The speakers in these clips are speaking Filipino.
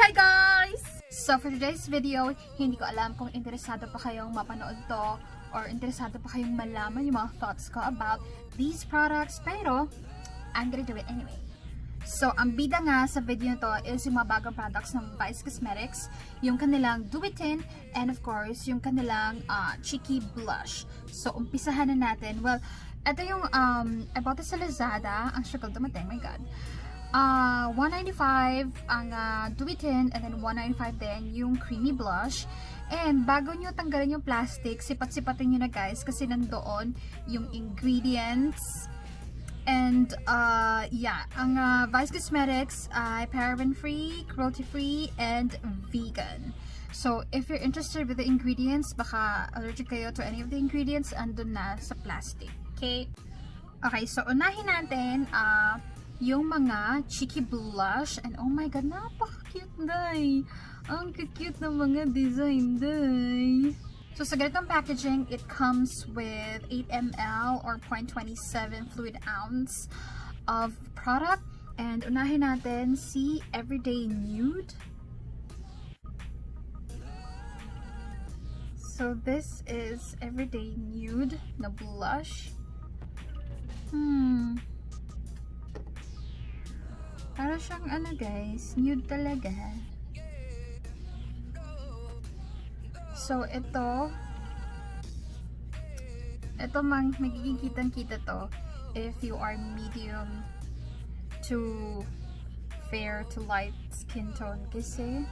Hi guys! So for today's video, hindi ko alam kung interesado pa kayong mapanood to or interesado pa kayong malaman yung mga thoughts ko about these products, pero I'm gonna do it anyway. So ang bida nga sa video na to is yung mga bagong products ng Vice Cosmetics, yung kanilang Do It In, and of course yung kanilang Cheeky Blush. So umpisahan na natin. Well, ito yung I bought this sa Lazada. Ang struggle dumating, my god. 195 ang Do It In, and then 195 din yung creamy blush. And bago nyo tanggalin yung plastic, sipat-sipatin nyo na guys kasi nandoon yung ingredients. And yeah, ang Vice Cosmetics ay paraben-free, cruelty-free, and vegan. So if you're interested with the ingredients, baka allergic kayo to any of the ingredients, andun na sa plastic. Okay? Okay, so unahin natin yung mga cheeky blush, and oh my god, napaka-cute day. Ang cute ng mga design day. So sa ganitong packaging, it comes with 8 ml or 0.27 fluid ounce of product. And unahin natin si Everyday Nude. So this is Everyday Nude na blush. Para siyang ano guys, nude talaga. So ito magiging kitang-kita to if you are medium to fair to light skin tone kasi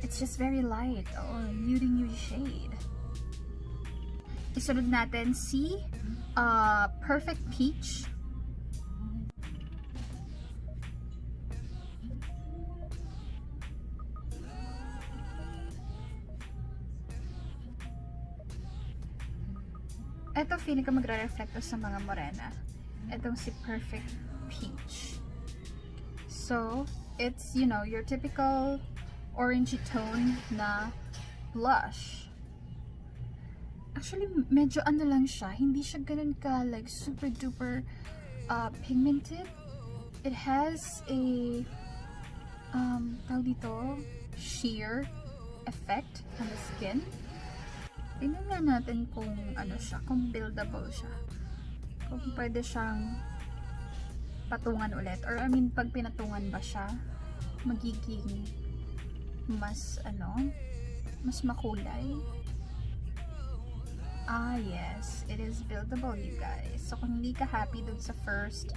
it's just very light. Nude shade. Isunod natin si Perfect Peach. Ito feeling ko magre-reflect sa mga morena. Itong si Perfect Peach. So, it's, you know, your typical orangey tone na blush. Actually, medyo ano lang siya. Hindi siya ganun ka, like, super duper pigmented. It has a, tawag dito, sheer effect on the skin. Tingnan nga natin kung ano siya, kung buildable siya. Kung pwede siyang patungan ulit. Or I mean, pag pinatungan ba siya, magiging mas mas makulay. Yes, it is buildable, you guys. So kung hindi ka happy dun sa first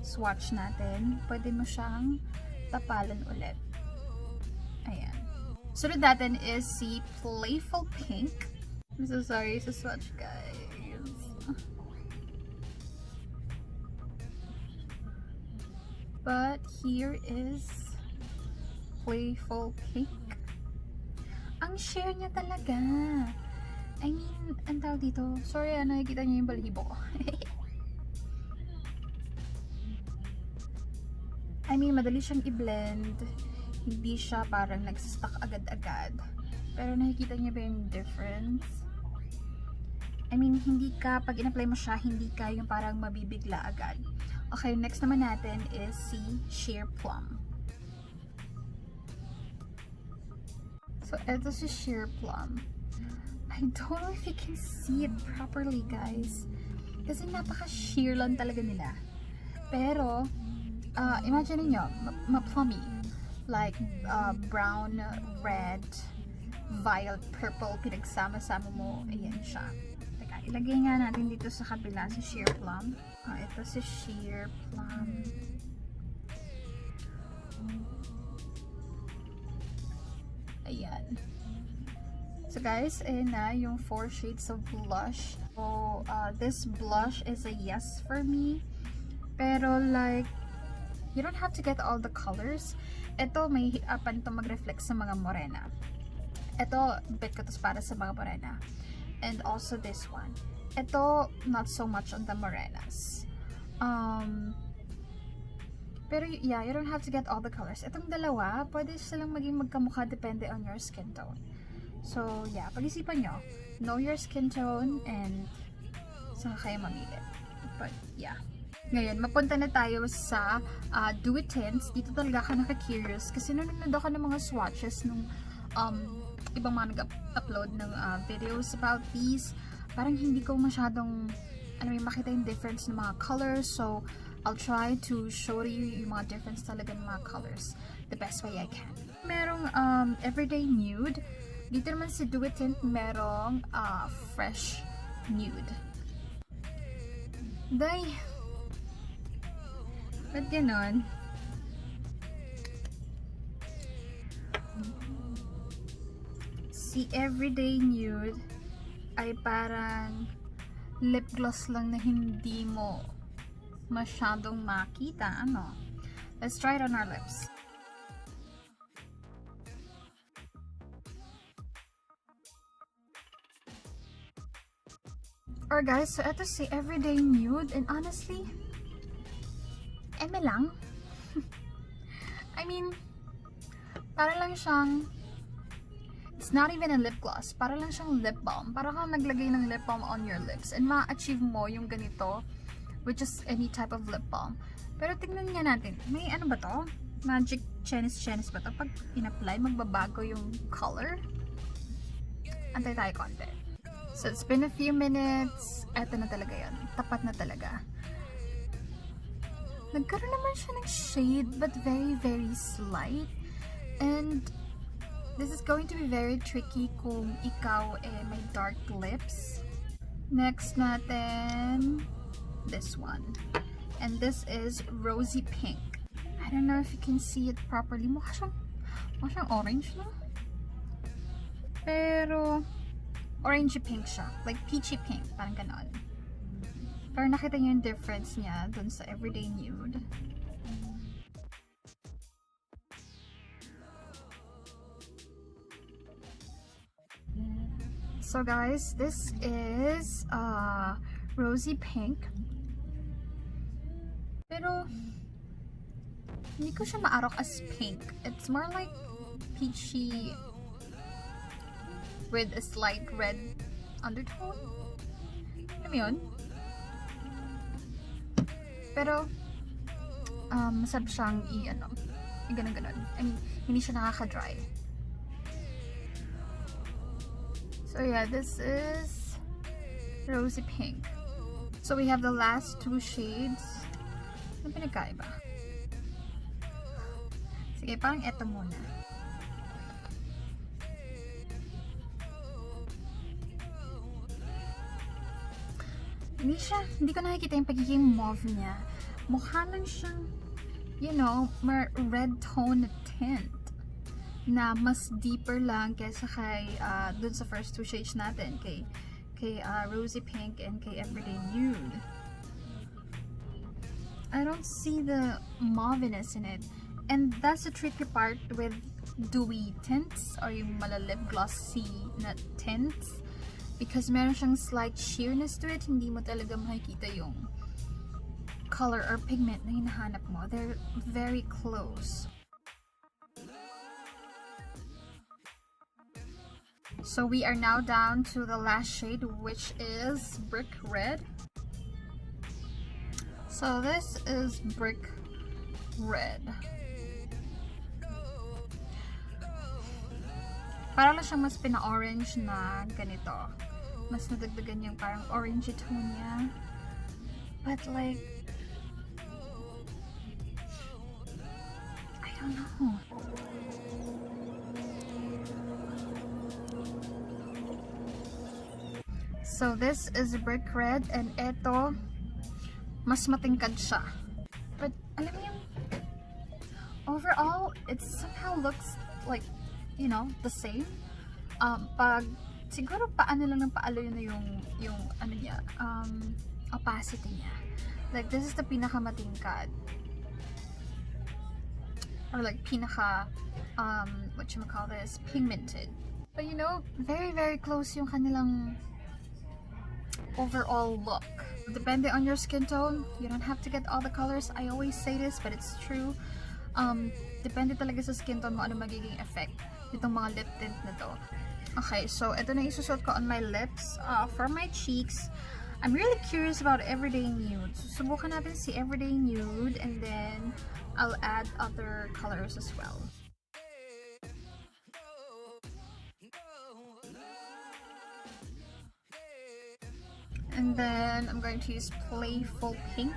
swatch natin, pwede mo siyang tapalan ulit. Ayan. Sunod natin is si Playful Pink. I'm so sorry sa swatch, guys. But here is Playful Pink. Ang share niya talaga. I mean, ang tawag dito. Sorry, nakikita niyo yung balahibo ko. I mean, madali siyang i-blend. Hindi siya parang nag-stuck agad-agad. Pero nakikita niyo ba yung difference? I mean, hindi ka, pag in-apply mo siya, hindi ka yung parang mabibigla agad. Okay, next naman natin is si Sheer Plum. So, ito si Sheer Plum. I don't know if you can see it properly, guys. Kasi napaka-sheer lang talaga nila. Pero, imagine niyo, ma-plummy. Like, brown, red, violet, purple, pinagsama-sama mo. Ayan siya. Teka, ilagay nga natin dito sa kabila si Sheer Plum. Ito si Sheer Plum. Ayan. So guys, ayan na yung 4 shades of blush. So, this blush is a yes for me. Pero like, you don't have to get all the colors. Ito, may hirapan ito mag-reflect sa mga morena. Ito, bet ko to para sa mga morena. And also this one. Ito, not so much on the morenas. Pero yeah, you don't have to get all the colors. Itong dalawa, pwede silang maging magkamukha depende on your skin tone. So yeah, pag-isipan nyo, know your skin tone and saka kayo mamili. But yeah. Ngayon, mapunta na tayo sa Do It Tints. Dito talaga ako naka-curious kasi nanonood ako ng mga swatches nung ibang mga nag-upload ng videos about these. Parang hindi ko masyadong makita yung difference ng mga colors. So, I'll try to show you yung mga difference talaga ng mga colors the best way I can. Merong Everyday Nude. Dito naman sa Do It Tint, merong Fresh Nude. Day! Ba't ganon? Si Everyday Nude ay parang lip gloss lang na hindi mo masyadong makita. Let's try it on our lips. Or guys, so ito si Everyday Nude, and honestly, eme lang. I mean, para lang siyang, it's not even a lip gloss, para lang siyang lip balm. Para kang naglagay ng lip balm on your lips and ma-achieve mo yung ganito with just any type of lip balm. Pero tingnan nga natin, may ano ba to? Magic Chinese ba to? Pag in-apply, magbabago yung color. Antay tayo konti. So it's been a few minutes. Eto na talaga yan. Tapat na talaga. Nagkaroon naman siya ng shade, but very, very slight. And this is going to be very tricky kung ikaw may dark lips. Next natin, this one. And this is Rosy Pink. I don't know if you can see it properly. Mukha siyang orange, no? Pero, orangey pink siya. Like peachy pink. Parang ganon. Pero nakita niyo yung difference niya dun sa Everyday Nude. So guys, this is Rosy Pink. Pero hindi ko siya maarok as pink. It's more like peachy with a slight red undertone. Alam mo yun? Pero masarap siyang i-ganon. I mean, hindi siya nakaka-dry. So yeah, this is Rosy Pink. So we have the last two shades. Ano pinagkaiba? Sige, parang eto muna. Hindi ko nakikita yung pagiging mauve niya. Mukha lang siyang, more red tone tint na mas deeper lang kaysa kay dun sa first two shades natin, kay Rosy Pink and kay Everyday Nude. I don't see the mauviness in it. And that's the tricky part with dewy tints or yung malalip glossy na tints. Because meron siyang slight sheerness to it, hindi mo talaga makikita yung color or pigment na hinahanap mo. They're very close. So we are now down to the last shade, which is Brick Red. So this is Brick Red. Para lang siyang mas pina-orange na ganito. Mas nadagdagan yung parang orangey tone niya. But like, I don't know. So this is Brick Red, and eto, mas matingkad siya. But alam mo yung, overall, it somehow looks like, the same. Siguro paano lang ng paalo yun na yung ano niya, opacity niya. Like, this is the pinakamatingkad. Or like, pigmented. But very, very close yung kanilang overall look. Depende on your skin tone. You don't have to get all the colors. I always say this, but it's true. Depende talaga sa skin tone mo ano magiging effect itong mga lip tint na to. Okay, so ito na isusot ko on my lips. For my cheeks, I'm really curious about Everyday Nude. So, subukan natin si Everyday Nude and then I'll add other colors as well. And then I'm going to use Playful Pink.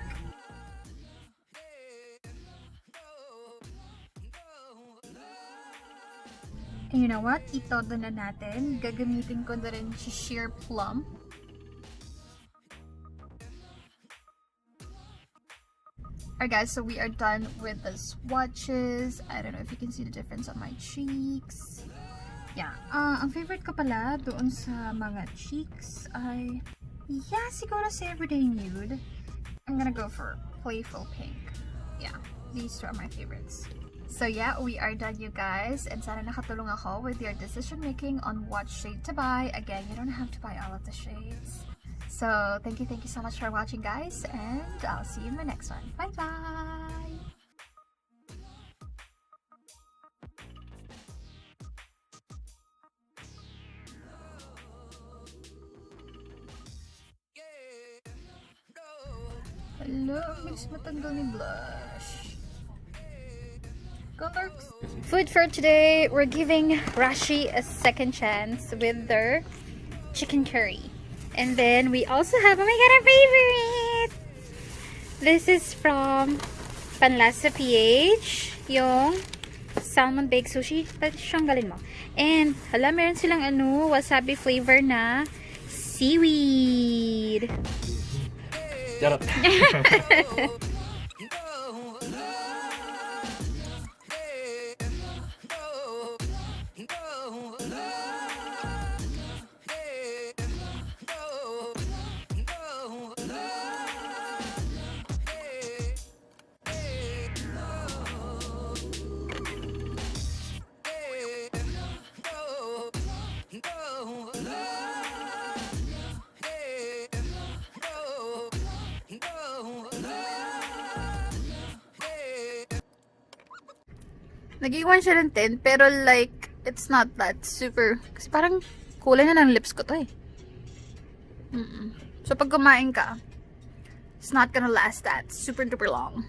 And you know what? Itodo na natin. Gagamitin ko na rin si Sheer Plum. Alright guys, so we are done with the swatches. I don't know if you can see the difference on my cheeks. Yeah. Ang favorite ko pala doon sa mga cheeks ay, yeah, siguro sa Everyday Nude. I'm gonna go for Playful Pink. Yeah, these two are my favorites. So yeah, we are done you guys. And sana nakatulong ako with your decision making on what shade to buy. Again, you don't have to buy all of the shades. So, thank you so much for watching guys, and I'll see you in my next one. Bye bye! Hello, bilis matanggal ni blush. Colors. Food for today, we're giving Rashi a second chance with their chicken curry. And then we also have, oh my god, our favorite! This is from Panlasa PH, yung salmon baked sushi. Tanggalin mo. And, hala, meron silang wasabi flavor na seaweed. Shut up. Nag-iwan siya ng 10, pero like, it's not that super, kasi parang kulay na ng lips ko to eh. So pag kumain ka, it's not gonna last that super duper long.